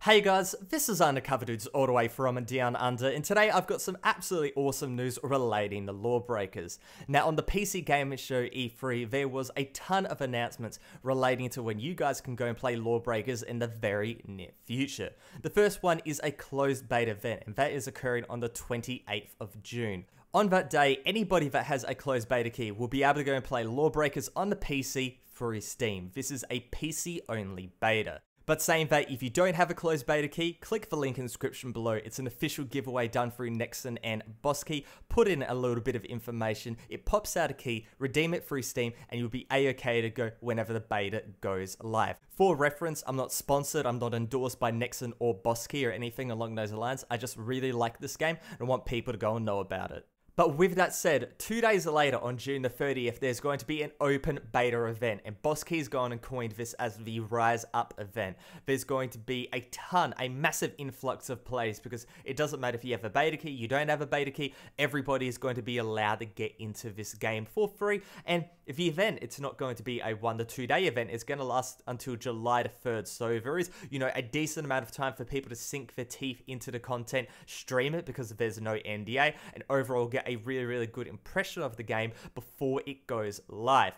Hey guys, this is Undercover Dudes all the way from Down Under, and today I've got some absolutely awesome news relating to Lawbreakers. Now, on the PC Gaming Show E3, there was a ton of announcements relating to when you guys can go and play Lawbreakers in the very near future. The first one is a closed beta event, and that is occurring on the 28th of June. On that day, anybody that has a closed beta key will be able to go and play Lawbreakers on the PC through Steam. This is a PC-only beta. But saying that, if you don't have a closed beta key, click the link in the description below. It's an official giveaway done through Nexon and BossKey. Put in a little bit of information, it pops out a key, redeem it through Steam, and you'll be a-okay to go whenever the beta goes live. For reference, I'm not sponsored, I'm not endorsed by Nexon or BossKey or anything along those lines. I just really like this game and I want people to go and know about it. But with that said, 2 days later on June the 30th, there's going to be an open beta event, and BossKey's gone and coined this as the Rise Up event. There's going to be a massive influx of players, because it doesn't matter if you have a beta key, you don't have a beta key, everybody is going to be allowed to get into this game for free. And the event, it's not going to be a 1 to 2 day event, it's going to last until July the 3rd. So there is, a decent amount of time for people to sink their teeth into the content, stream it because there's no NDA, and overall get a really good impression of the game before it goes live.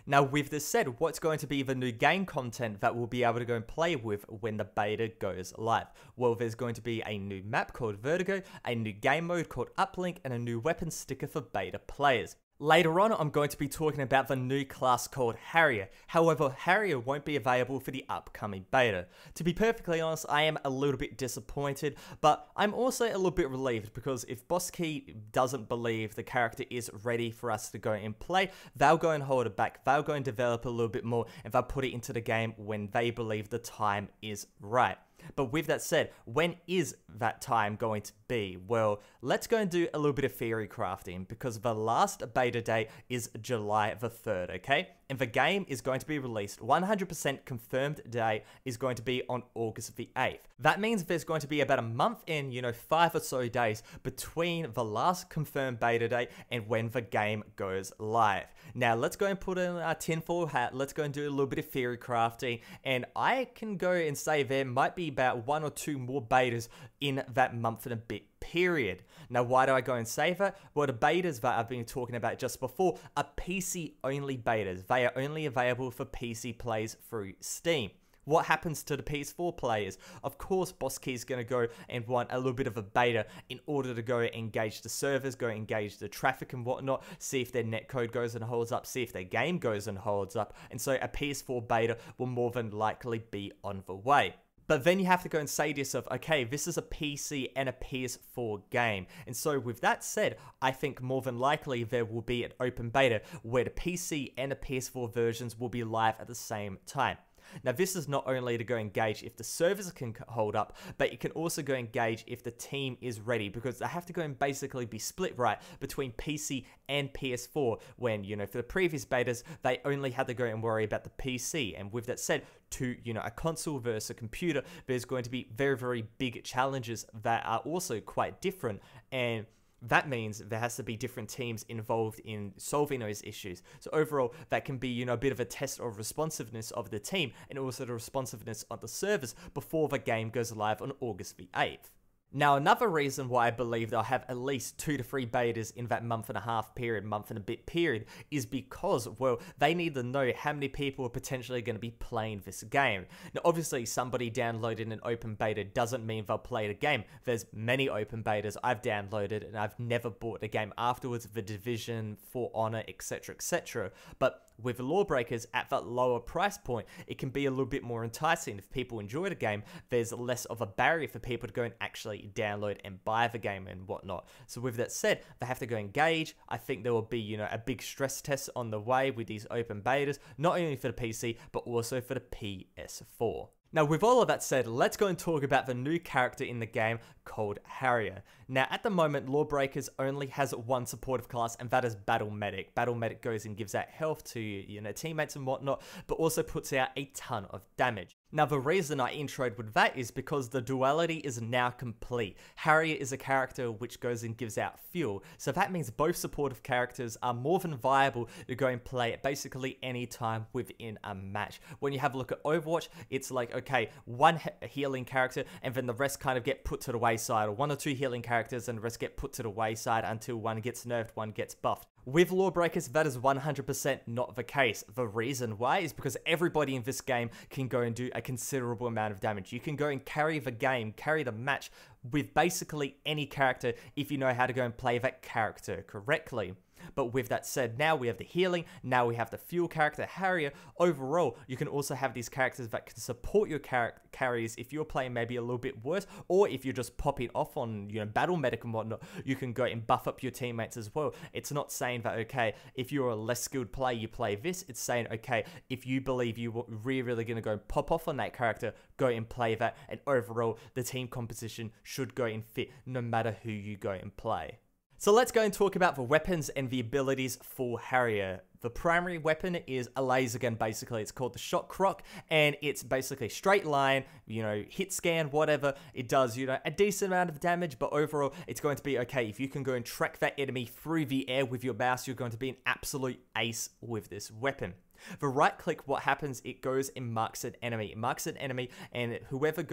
Now, with this said, what's going to be the new game content that we'll be able to go and play with when the beta goes live? Well, there's going to be a new map called Vertigo, a new game mode called Uplink, and a new weapon sticker for beta players. Later on, I'm going to be talking about the new class called Harrier. However, Harrier won't be available for the upcoming beta. To be perfectly honest, I am a little bit disappointed, but I'm also a little bit relieved, because if BossKey doesn't believe the character is ready for us to go and play, they'll go and hold it back, they'll go and develop a little bit more, and they'll put it into the game when they believe the time is right. But with that said, when is that time going to be? Well, let's go and do a little bit of theory crafting, because the last beta date is July the 3rd, okay? And the game is going to be released, 100% confirmed date is going to be on August the 8th. That means there's going to be about a month in, 5 or so days between the last confirmed beta date and when the game goes live. Now, let's go and put in our tinfoil hat, let's go and do a little bit of theory crafting, and I can go and say there might be about 1 or 2 more betas in that month and a bit period. Now, why do I go and say that? Well, the betas that I've been talking about just before are PC only betas. They are only available for PC players through Steam. What happens to the PS4 players? Of course, BossKey is going to go and want a little bit of a beta in order to go engage the servers, go engage the traffic and whatnot, see if their netcode goes and holds up, see if their game goes and holds up, and so a PS4 beta will more than likely be on the way. But then you have to go and say to yourself, okay, this is a PC and a PS4 game. And so with that said, I think more than likely there will be an open beta where the PC and the PS4 versions will be live at the same time. Now, this is not only to go engage if the servers can hold up, but you can also go engage if the team is ready, because they have to go and basically be split right between PC and PS4 when, for the previous betas, they only had to go and worry about the PC. And with that said, to, a console versus a computer, there's going to be very big challenges that are also quite different, and that means there has to be different teams involved in solving those issues. So overall, that can be, a bit of a test of responsiveness of the team, and also the responsiveness of the servers before the game goes live on August the 8th. Now, another reason why I believe they'll have at least 2 to 3 betas in that month and a half period, month and a bit period, is because, well, they need to know how many people are potentially going to be playing this game. Now, obviously, somebody downloading an open beta doesn't mean they'll play the game. There's many open betas I've downloaded, and I've never bought the game afterwards, The Division, For Honor, etc. But with Lawbreakers at that lower price point, it can be a little bit more enticing. If people enjoy the game, there's less of a barrier for people to go and actually download and buy the game and whatnot. So with that said, they have to go engage. I think there will be, a big stress test on the way with these open betas, not only for the PC, but also for the PS4. Now, with all of that said, let's go and talk about the new character in the game called Harrier. Now, at the moment, Lawbreakers only has one supportive class, and that is Battle Medic. Battle Medic goes and gives out health to, teammates and whatnot, but also puts out a ton of damage. Now, the reason I introed with that is because the duality is now complete. Harrier is a character which goes and gives out fuel, so that means both supportive characters are more than viable to go and play at basically any time within a match. When you have a look at Overwatch, it's like, okay, one healing character and then the rest kind of get put to the wayside, or one or two healing characters and the rest get put to the wayside until one gets nerfed, one gets buffed. With LawBreakers, that is 100% not the case. The reason why is because everybody in this game can go and do a considerable amount of damage. You can go and carry the game, carry the match with basically any character if you know how to go and play that character correctly. But with that said, now we have the healing, now we have the fuel character, Harrier. Overall, you can also have these characters that can support your carries if you're playing maybe a little bit worse, or if you're just popping off on, battle medic and whatnot, you can go and buff up your teammates as well. It's not saying that, okay, if you're a less skilled player, you play this. It's saying, okay, if you believe you're really going to go and pop off on that character, go and play that, and overall, the team composition should go and fit no matter who you go and play. So let's go and talk about the weapons and the abilities for Harrier. The primary weapon is a laser gun, basically. It's called the Shot Croc, and it's basically straight line, hit scan, whatever. It does, a decent amount of damage, but overall, it's going to be okay. If you can go and track that enemy through the air with your mouse, you're going to be an absolute ace with this weapon. The right click, what happens, it goes and marks an enemy. It marks an enemy, and whoever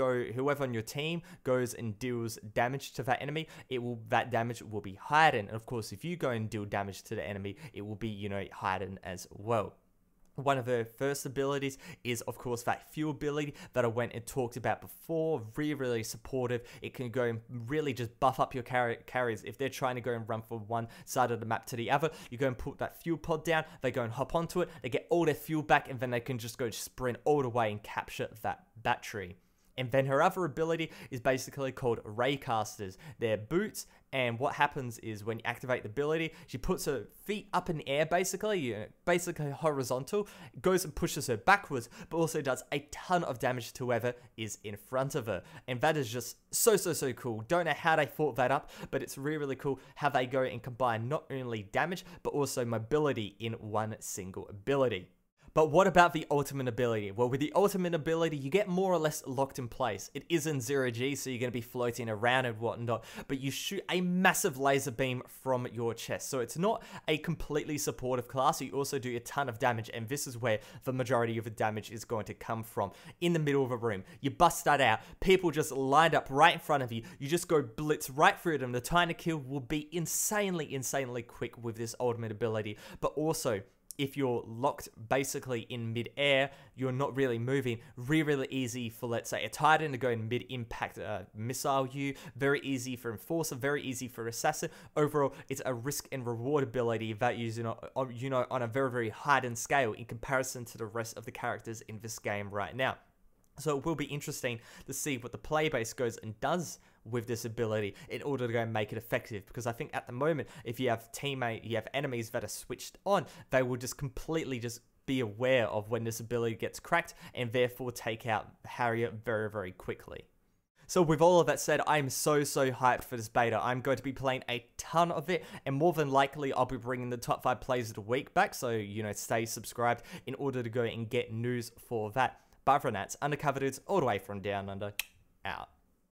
on your team goes and deals damage to that enemy, that damage will be heightened. And of course, if you go and deal damage to the enemy, it will be, heightened as well. One of the first abilities is, of course, that fuel ability that I went and talked about before. Really supportive. It can go and really just buff up your carriers. If they're trying to go and run from one side of the map to the other, you go and put that fuel pod down, they go and hop onto it, they get all their fuel back, and then they can just go sprint all the way and capture that battery. And then her other ability is basically called Raycasters. They're boots, and what happens is when you activate the ability, she puts her feet up in the air, basically horizontal, goes and pushes her backwards, but also does a ton of damage to whoever is in front of her. And that is just so cool. Don't know how they thought that up, but it's really cool how they go and combine not only damage, but also mobility in one single ability. But what about the ultimate ability? Well, with the ultimate ability, you get more or less locked in place. It is in 0G, so you're going to be floating around and whatnot, but you shoot a massive laser beam from your chest. So it's not a completely supportive class. You also do a ton of damage, and this is where the majority of the damage is going to come from. In the middle of a room, you bust that out. People just lined up right in front of you. You just go blitz right through them. The time to kill will be insanely quick with this ultimate ability, but also, if you're locked basically in mid-air, you're not really moving, really easy for, let's say, a Titan to go and mid-impact missile you, very easy for Enforcer, very easy for Assassin. Overall, it's a risk and reward ability that is, on a very heightened scale in comparison to the rest of the characters in this game right now. So it will be interesting to see what the player base goes and does with this ability in order to go and make it effective, because I think at the moment, if you have enemies that are switched on, they will just completely be aware of when this ability gets cracked and therefore take out Harrier very quickly. So with all of that said, I'm so hyped for this beta. I'm going to be playing a ton of it, and more than likely, I'll be bringing the top 5 plays of the week back, so, stay subscribed in order to go and get news for that. Bye for now, it's Undercover Dudes all the way from Down Under, out.